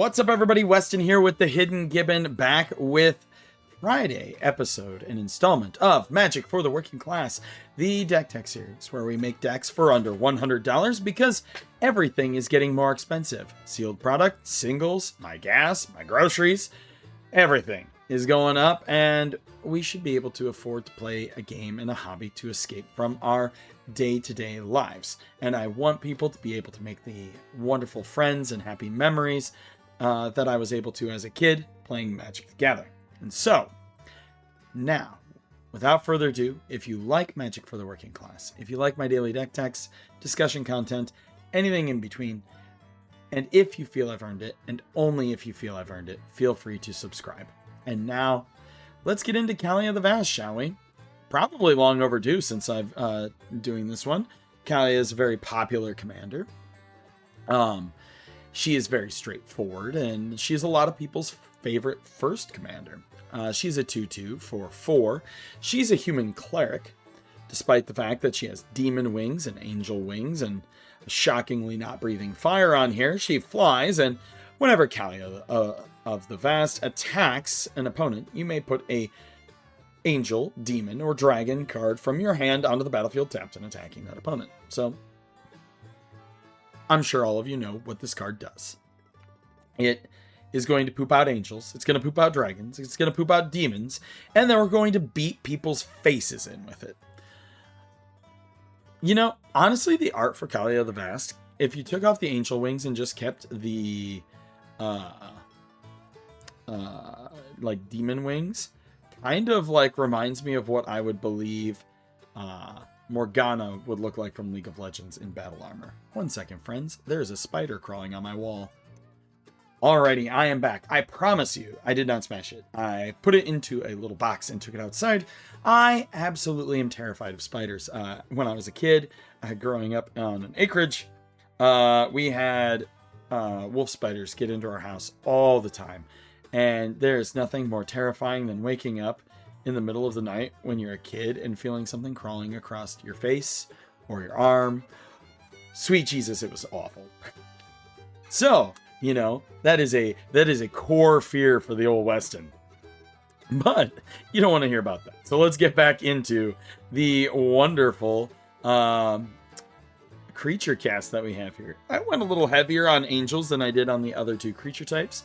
What's up, everybody? Weston here with the Hidden Gibbon, back with Friday episode, an installment of Magic for the Working Class, the deck tech series, where we make decks for under $100 because everything is getting more expensive. Sealed product, singles, my gas, my groceries, everything is going up, and we should be able to afford to play a game and a hobby to escape from our day-to-day lives. And I want people to be able to make the wonderful friends and happy memories that I was able to as a kid playing Magic the Gathering. And so, now, without further ado, if you like Magic for the Working Class, if you like my daily deck techs, discussion content, anything in between, and if you feel I've earned it, and only if you feel I've earned it, feel free to subscribe. And now, let's get into Kaalia the Vast, shall we? Probably long overdue since I've doing this one. Kaalia is a very popular commander. She is very straightforward, and she's a lot of people's favorite first commander. She's a 2/2 for 4. She's a human cleric, despite the fact that she has demon wings and angel wings and shockingly not breathing fire on here. She flies, and whenever Kaalia of the Vast attacks an opponent, you may put a angel, demon, or dragon card from your hand onto the battlefield tapped and attacking that opponent. So, I'm sure all of you know what this card does. It is going to poop out angels, it's going to poop out dragons, it's going to poop out demons, and then we're going to beat people's faces in with it. You know, honestly, the art for Kaalia the Vast, if you took off the angel wings and just kept the like demon wings, kind of like reminds me of what I would believe Morgana would look like from League of Legends in battle armor. One second, friends. There's a spider crawling on my wall. Alrighty, I am back. I promise you, I did not smash it. I put it into a little box and took it outside. I absolutely am terrified of spiders. When I was a kid, growing up on an acreage, we had wolf spiders get into our house all the time. And there's nothing more terrifying than waking up in the middle of the night when you're a kid and feeling something crawling across your face or your arm. Sweet Jesus, it was awful. So, you know, that is a core fear for the old Weston. But you don't want to hear about that. So let's get back into the wonderful creature cast that we have here. I went a little heavier on angels than I did on the other two creature types,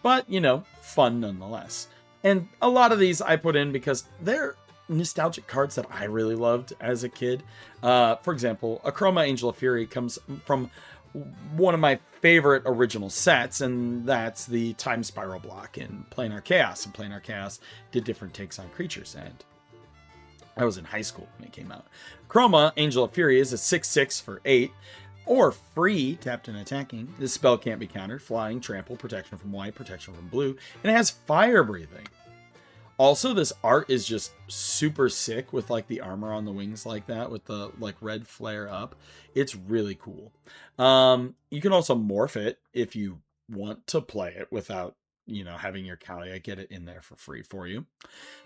but, you know, fun nonetheless. And a lot of these I put in because they're nostalgic cards that I really loved as a kid. For example, Chroma Angel of Fury comes from one of my favorite original sets, and that's the Time Spiral block in Planar Chaos. And Planar Chaos did different takes on creatures, and I was in high school when it came out. Chroma Angel of Fury is a 6/6 for 8. Or free, tapped and attacking. This spell can't be countered. Flying, trample, protection from white, protection from blue. And it has fire breathing. Also, this art is just super sick with like the armor on the wings like that with the like red flare up. It's really cool. You can also morph it if you want to play it without, you know, having your Kaalia get it in there for free for you.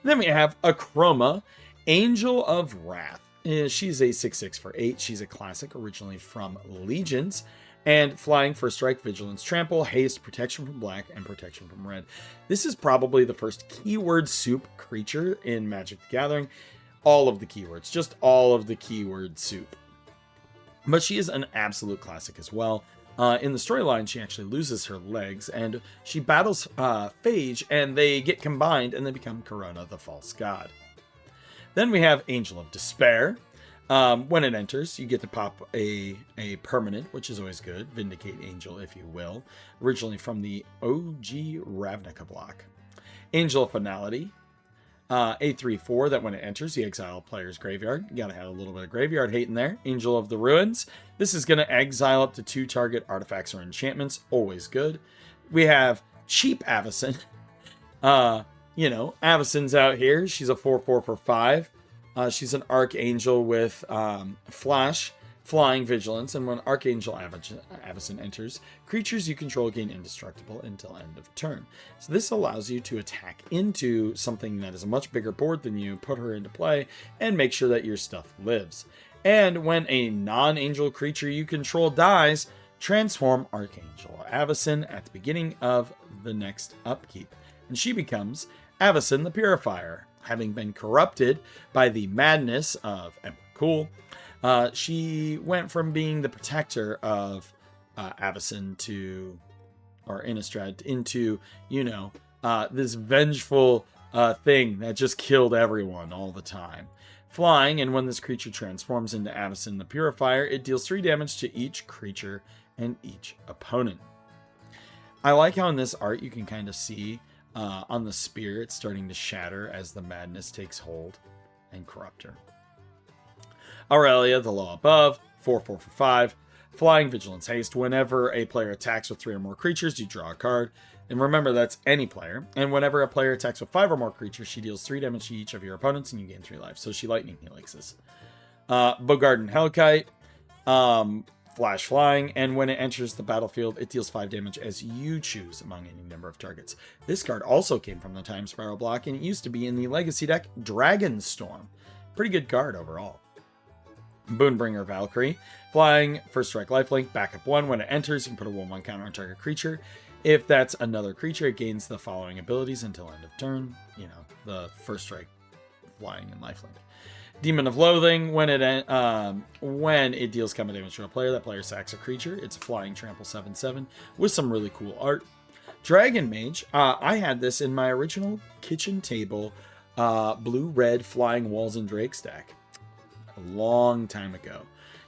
Then we have a Chroma Angel of Wrath. She's a 6/6 for 8. She's a classic originally from Legions. And flying, first strike, vigilance, trample, haste, protection from black, and protection from red. This is probably the first keyword soup creature in Magic the Gathering. All of the keywords, just all of the keyword soup. But she is an absolute classic as well. In the storyline, she actually loses her legs, and she battles Phage, and they get combined, and they become Corona, the false god. Then we have Angel of Despair. When it enters, you get to pop a permanent, which is always good. Vindicate Angel, if you will. Originally from the OG Ravnica block. Angel of Finality. A 3/4 that when it enters, you exile a player's graveyard. You gotta have a little bit of graveyard hate in there. Angel of the Ruins. This is gonna exile up to 2 target artifacts or enchantments. Always good. We have Cheap Avacyn. You know, Avacyn's out here. She's a 4/4 for 5. She's an Archangel with Flash, Flying, Vigilance, and when Archangel Avacyn enters, creatures you control gain indestructible until end of turn. So this allows you to attack into something that is a much bigger board than you, put her into play, and make sure that your stuff lives. And when a non-angel creature you control dies, transform Archangel Avacyn at the beginning of the next upkeep. And she becomes Avacyn the Purifier. Having been corrupted by the madness of Emperor Cool, she went from being the protector of Avacyn or Innistrad into, this vengeful thing that just killed everyone all the time. Flying, and when this creature transforms into Avacyn the Purifier, it deals 3 damage to each creature and each opponent. I like how in this art you can kind of see on the spear it's starting to shatter as the madness takes hold and corrupt her. Aurelia, the Law Above, 4/4 for 5. Flying, Vigilance, Haste. Whenever a player attacks with 3 or more creatures, you draw a card. And remember, that's any player. And whenever a player attacks with 5 or more creatures, she deals 3 damage to each of your opponents, and you gain 3 life. So she lightning helixes. Bogarden Hellkite, Flash Flying, and when it enters the battlefield, it deals 5 damage as you choose among any number of targets. This card also came from the Time Spiral block, and it used to be in the Legacy deck, Dragonstorm. Pretty good card overall. Boonbringer Valkyrie. Flying, first strike lifelink, backup 1. When it enters, you can put a 1/1 counter on target creature. If that's another creature, it gains the following abilities until end of turn. The first strike, flying, and lifelink. Demon of Loathing. When it deals combat damage to a player, that player sacks a creature. It's a flying trample 7/7 with some really cool art. Dragon Mage. I had this in my original kitchen table blue-red flying walls and drakes deck a long time ago.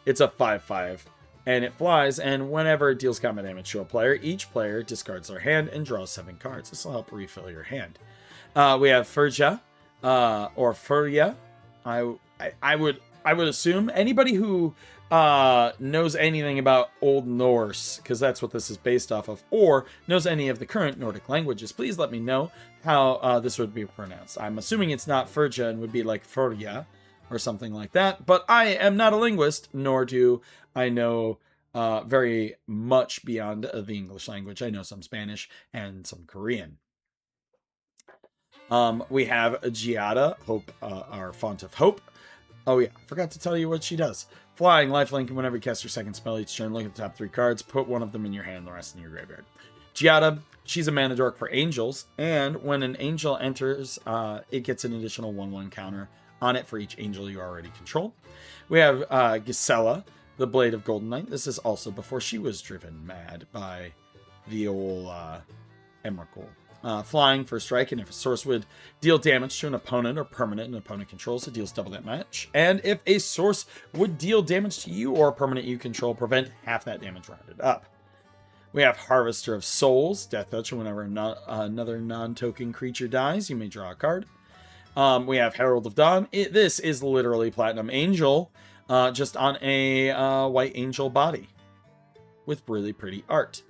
It's a 5/5, and it flies, and whenever it deals combat damage to a player, each player discards their hand and draws 7 cards. This will help refill your hand. We have Furja, or Furia. I would assume anybody who knows anything about Old Norse, because that's what this is based off of, or knows any of the current Nordic languages, please let me know how this would be pronounced. I'm assuming it's not Furja and would be like Furia or something like that, but I am not a linguist, nor do I know very much beyond the English language. I know some Spanish and some Korean. We have Giada, Hope, our Font of Hope. Oh yeah, forgot to tell you what she does. Flying, lifelink, and whenever you cast your second spell each turn, look at the top 3 cards, put 1 of them in your hand, the rest in your graveyard. Giada, she's a mana dork for angels, and when an angel enters, it gets an additional 1/1 counter on it for each angel you already control. We have Gisela, the Blade of Golden Knight. This is also before she was driven mad by the old Emrakul. Flying for strike, and if a source would deal damage to an opponent or permanent an opponent controls, it deals double that damage. And if a source would deal damage to you or a permanent you control, prevent half that damage rounded up. We have Harvester of Souls, Death Touch, and whenever another non-token creature dies, you may draw a card. We have Herald of Dawn. This is literally Platinum Angel, just on a white angel body with really pretty art.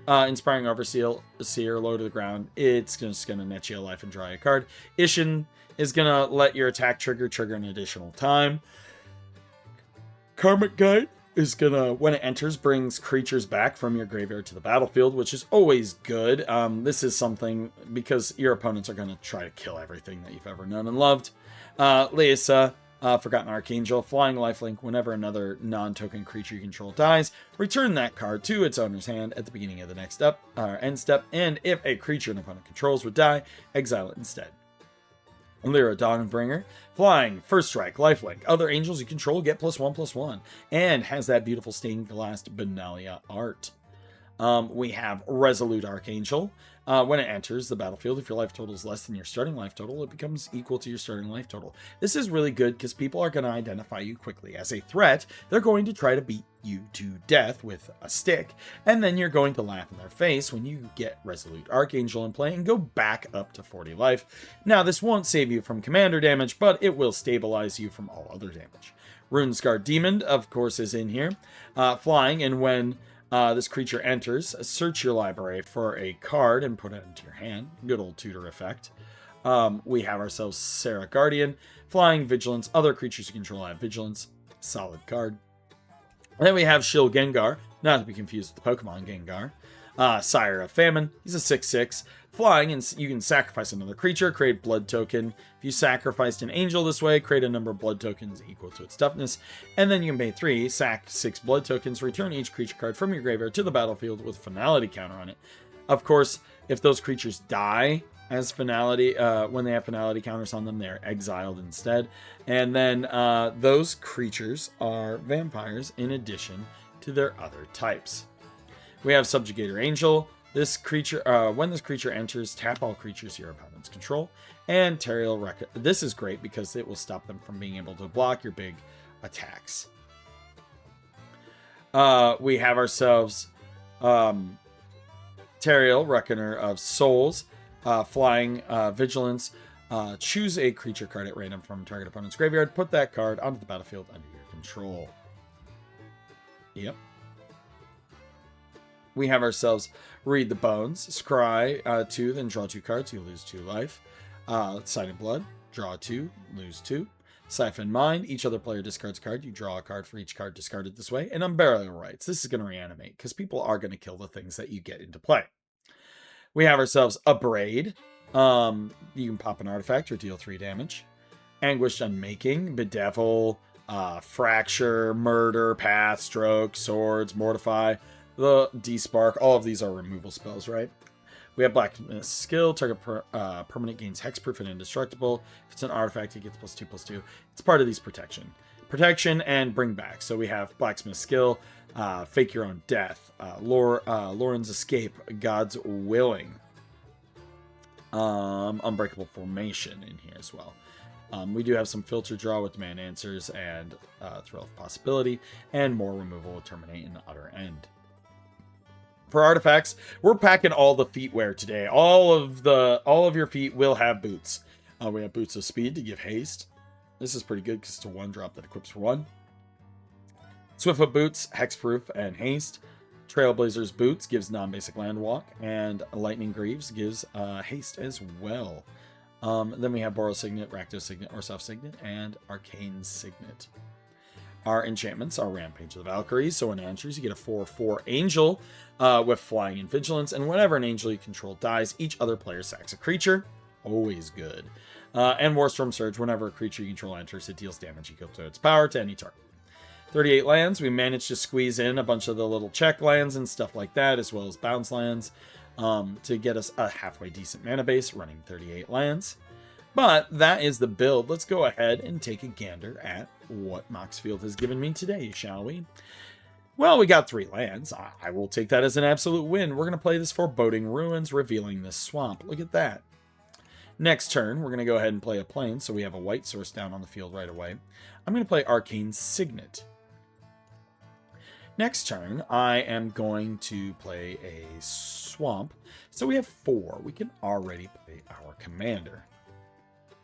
Inspiring Overseer, low to the ground. It's just going to net you a life and draw a card. Ishin is going to let your attack trigger an additional time. Karmic Guide is going to, when it enters, brings creatures back from your graveyard to the battlefield, which is always good. This is something because your opponents are going to try to kill everything that you've ever known and loved. Leisa, Forgotten Archangel, flying lifelink. Whenever another non-token creature you control dies, return that card to its owner's hand at the beginning of the next end step, and if a creature an opponent controls would die, exile it instead. Lyra Dawnbringer, flying, first strike, lifelink. Other angels you control get +1/+1, and has that beautiful stained glass Benalia art. We have Resolute Archangel. When it enters the battlefield, if your life total is less than your starting life total, it becomes equal to your starting life total. This is really good because people are going to identify you quickly as a threat. They're going to try to beat you to death with a stick, and then you're going to laugh in their face when you get Resolute Archangel in play and go back up to 40 life. Now, this won't save you from commander damage, but it will stabilize you from all other damage. Runescarred Demon, of course, is in here. Flying, and when this creature enters, search your library for a card and put it into your hand. Good old tutor effect. We have ourselves Sarah Guardian. Flying, Vigilance. Other creatures you control have Vigilance. Solid card. And then we have Shill Gengar, not to be confused with the Pokemon Gengar. Sire of Famine. He's a 6/6. Flying, and you can sacrifice another creature, create blood token. If you sacrificed an angel this way, create a number of blood tokens equal to its toughness. And then you can pay 3, sack 6 blood tokens, return each creature card from your graveyard to the battlefield with finality counter on it. Of course, if those creatures die as finality, when they have finality counters on them, they're exiled instead. And then those creatures are vampires in addition to their other types. We have Subjugator Angel. This creature, when this creature enters, tap all creatures your opponents control. And Teriel Reckoner. This is great because it will stop them from being able to block your big attacks. We have ourselves Teriel Reckoner of Souls, Flying Vigilance. Choose a creature card at random from target opponent's graveyard. Put that card onto the battlefield under your control. Yep. We have ourselves Read the Bones. Scry 2, then draw 2 cards. You lose 2 life. Sign in Blood. Draw 2, lose 2. Siphon Mind. Each other player discards a card. You draw a card for each card discarded this way. And Unburial Rights. This is going to reanimate because people are going to kill the things that you get into play. We have ourselves Abrade. You can pop an artifact or deal 3 damage. Anguished Unmaking. Bedevil. Fracture. Murder. Path. Stroke. Swords. Mortify. The Despark, all of these are removal spells, right? We have Blacksmith Skill. Target permanent gains hexproof and indestructible. If it's an artifact, it gets +2/+2. It's part of these protection and bring back. So we have Blacksmith Skill, Fake Your Own Death, Lauren's Escape, God's Willing, Unbreakable Formation in here as well. We do have some Filter Draw with Demand Answers and Thrill of Possibility, and more removal with Terminate and Utter End. For artifacts, we're packing all the feet wear today. All of your feet will have boots. We have Boots of Speed to give haste. This is pretty good because it's a 1-drop that equips for 1. Swiftfoot Boots, hexproof and haste. Trailblazer's Boots gives non-basic land walk, and Lightning Greaves gives haste as well. Then we have Boros Signet, Rakdos Signet, Orsov Signet, and Arcane Signet. Our enchantments are Rampage of the Valkyries. So when it enters, you get a 4/4 angel with Flying and Vigilance. And whenever an angel you control dies, each other player sacks a creature. Always good. And Warstorm Surge. Whenever a creature you control enters, it deals damage equal to its power to any target. 38 lands. We managed to squeeze in a bunch of the little check lands and stuff like that, as well as bounce lands, to get us a halfway decent mana base, running 38 lands. But that is the build. Let's go ahead and take a gander at what Moxfield has given me today, shall we? Well, we got 3 lands. I will take that as an absolute win. We're going to play this Foreboding Ruins, revealing this swamp. Look at that. Next turn, we're going to go ahead and play a plane, so we have a white source down on the field right away. I'm going to play Arcane Signet. Next turn, I am going to play a swamp. So we have 4. We can already play our commander.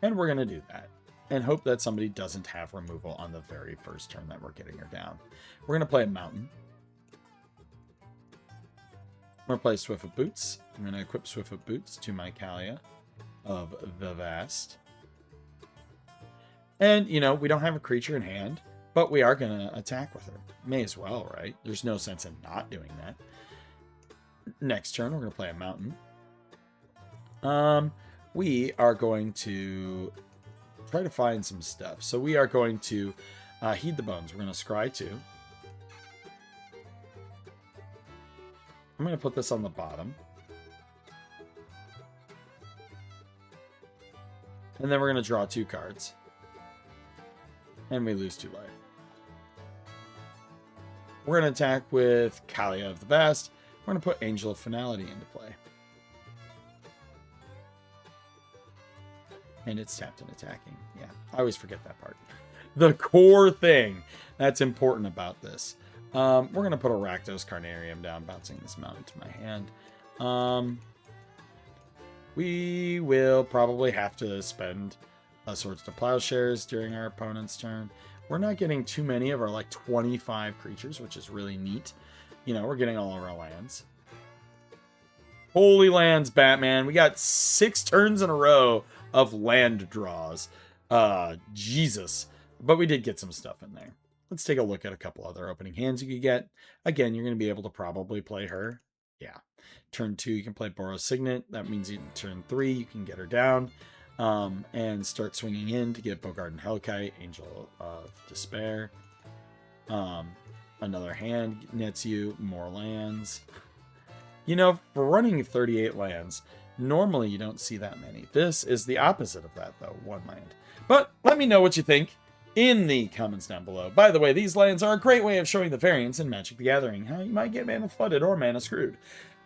And we're going to do that. And hope that somebody doesn't have removal on the very first turn that we're getting her down. We're going to play a mountain. I'm going to play Swiftfoot Boots. I'm going to equip Swiftfoot Boots to my Kaalia of the Vast. And, you know, we don't have a creature in hand, but we are going to attack with her. May as well, right? There's no sense in not doing that. Next turn, we're going to play a mountain. We are going to try to find some stuff. So we are going to Heed the Bones. We're going to scry 2. I'm going to put this on the bottom. And then we're going to draw 2 cards. And we lose 2 life. We're going to attack with Kaalia of the Vast. We're going to put Angel of Finality into play. And it's tapped and attacking. Yeah, I always forget that part. The core thing that's important about this. We're going to put a Rakdos Carnarium down, bouncing this mountain to my hand. We will probably have to spend Swords to Plowshares during our opponent's turn. We're not getting too many of our like 25 creatures, which is really neat. You know, we're getting all of our lands. Holy lands, Batman. We got 6 turns in a row of land draws. Jesus. But we did get some stuff in there. Let's take a look at a couple other opening hands you could get. Again, you're going to be able to probably play her Yeah. Turn 2, you can play Boros Signet. That means you turn 3, you can get her down. And start swinging in to get Bogarden Hellkite, Angel of Despair. Another hand nets you more lands. You know, for running 38 lands, normally you don't see that many. This is the opposite of that, though, 1 land. But let me know what you think in the comments down below. By the way, these lands are a great way of showing the variance in Magic the Gathering, how you might get mana flooded or mana screwed.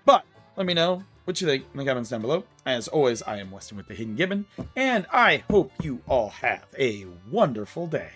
But let me know what you think in the comments down below. As always, I am Weston with the Hidden Gibbon, and I hope you all have a wonderful day.